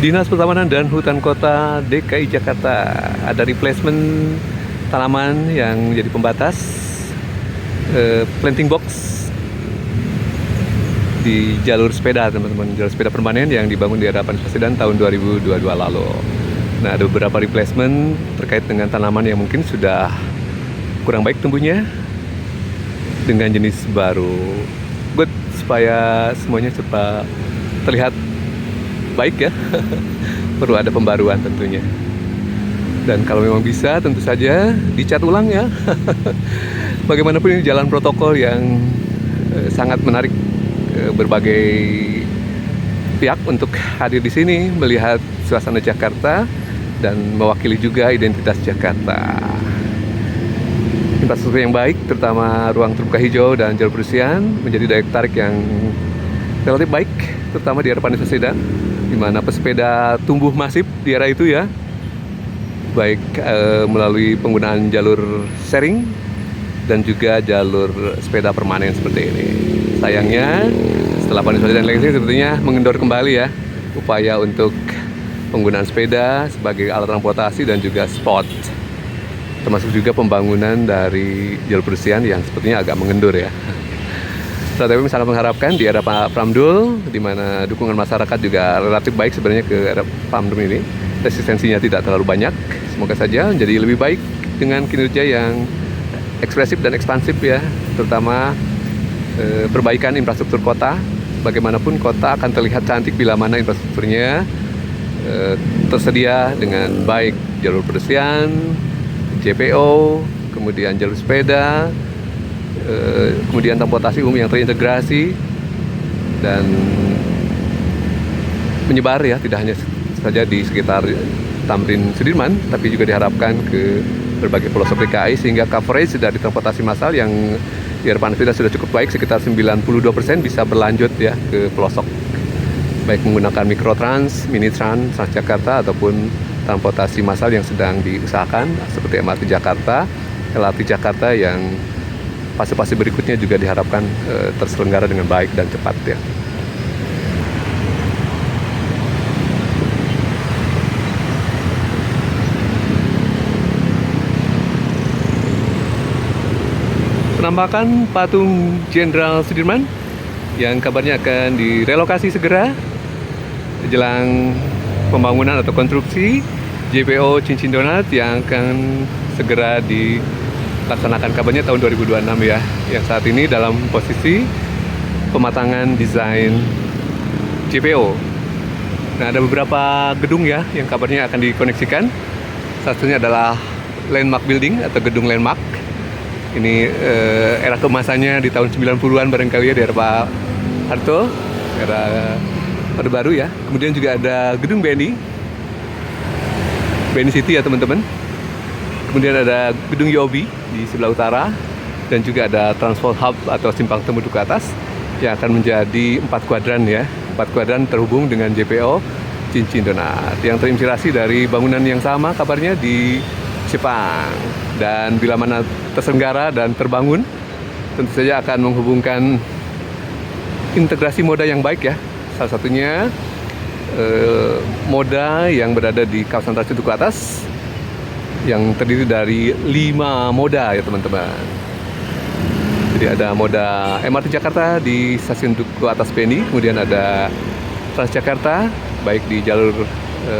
Dinas Pertamanan dan Hutan Kota DKI Jakarta ada replacement tanaman yang jadi pembatas planting box di jalur sepeda, teman-teman, jalur sepeda permanen yang dibangun di hadapan Presiden tahun 2022 lalu. Nah, ada beberapa replacement terkait dengan tanaman yang mungkin sudah kurang baik tumbuhnya dengan jenis baru. Good, supaya semuanya cepat terlihat baik ya. Perlu ada pembaruan tentunya. Dan kalau memang bisa, tentu saja dicat ulang ya. Bagaimanapun ini jalan protokol yang sangat menarik berbagai pihak untuk hadir di sini melihat suasana Jakarta dan mewakili juga identitas Jakarta. Infrastruktur yang baik, terutama ruang terbuka hijau dan jalur bersihan menjadi daya tarik yang relatif baik, terutama di hadapan Sedan, di mana pesepeda tumbuh masif di era itu ya, baik melalui penggunaan jalur sharing dan juga jalur sepeda permanen seperti ini. Sayangnya setelah pandemi dan lain-lain sepertinya mengendor kembali ya upaya untuk penggunaan sepeda sebagai alat transportasi dan juga spot, termasuk juga pembangunan dari jalur bersihan yang sepertinya agak mengendur ya. Tetapi sangat mengharapkan di era Pak Pramdul, di mana dukungan masyarakat juga relatif baik sebenarnya ke era Pramdul ini, resistensinya tidak terlalu banyak. Semoga saja menjadi lebih baik dengan kinerja yang ekspresif dan ekspansif ya, terutama perbaikan infrastruktur kota. Bagaimanapun kota akan terlihat cantik bila mana infrastrukturnya tersedia dengan baik, jalur bersihan, JPO, kemudian jalur sepeda, kemudian transportasi umum yang terintegrasi dan menyebar ya, tidak hanya saja di sekitar Tamrin Sudirman, tapi juga diharapkan ke berbagai pelosok DKI, sehingga coverage dari transportasi massal yang di hadapan sudah cukup baik, sekitar 92% bisa berlanjut ya ke pelosok, baik menggunakan mikrotrans, minitrans, Transjakarta ataupun transportasi massal yang sedang diusahakan seperti MRT Jakarta, LRT Jakarta, yang fase-fase berikutnya juga diharapkan terselenggara dengan baik dan cepat ya. Penampakan patung Jenderal Sudirman yang kabarnya akan direlokasi segera jelang pembangunan atau konstruksi JPO Cincin Donat yang akan segera dilaksanakan, kabarnya tahun 2026 ya, yang saat ini dalam posisi pematangan desain JPO. Nah, ada beberapa gedung ya yang kabarnya akan dikoneksikan. Satunya adalah Landmark Building atau gedung Landmark. Ini era keemasannya di tahun 90-an barangkali ya, di era Pak Harto, era Orde Baru ya. Kemudian juga ada gedung BNI City ya teman-teman. Kemudian ada gedung Yobi di sebelah utara, dan juga ada Transport Hub atau simpang temu Duku Atas yang akan menjadi 4 kuadran ya. 4 kuadran terhubung dengan JPO Cincin Donat yang terinspirasi dari bangunan yang sama kabarnya di Jepang. Dan bila mana terselenggara dan terbangun, tentu saja akan menghubungkan integrasi moda yang baik ya. Salah satunya moda yang berada di kawasan Transit Duku Atas yang terdiri dari 5 moda ya teman-teman. Jadi ada moda MRT Jakarta di stasiun Duku Atas BNI, kemudian ada Transjakarta baik di jalur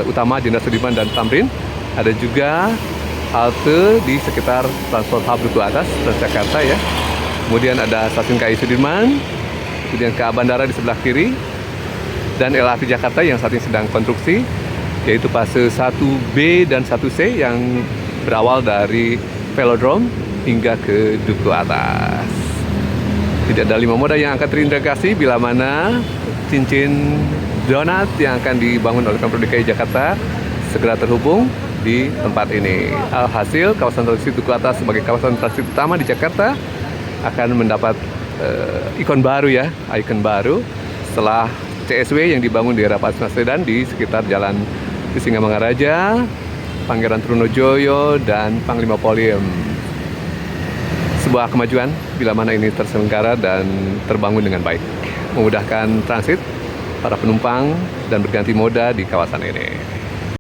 utama Jenderal Sudirman dan Tamrin, ada juga halte di sekitar Transport Hub Duku Atas, Transjakarta ya. Kemudian ada stasiun KAI Sudirman, kemudian KA Bandara di sebelah kiri, dan LRT Jakarta yang saat ini sedang konstruksi, yaitu fase 1B dan 1C yang berawal dari Velodrome hingga ke Duku Atas. Tidak ada 5 moda yang akan terintegrasi bila mana Cincin Donat yang akan dibangun oleh Pemprov DKI Jakarta segera terhubung di tempat ini. Alhasil kawasan transit Duku Atas sebagai kawasan transit utama di Jakarta akan mendapat ikon baru ya, ikon baru setelah CSW yang dibangun di era Pak Sedan di sekitar Jalan Singamangaraja, Pangeran Trunojoyo, dan Panglima Polim. Sebuah kemajuan bila mana ini terselenggara dan terbangun dengan baik, memudahkan transit para penumpang dan berganti moda di kawasan ini.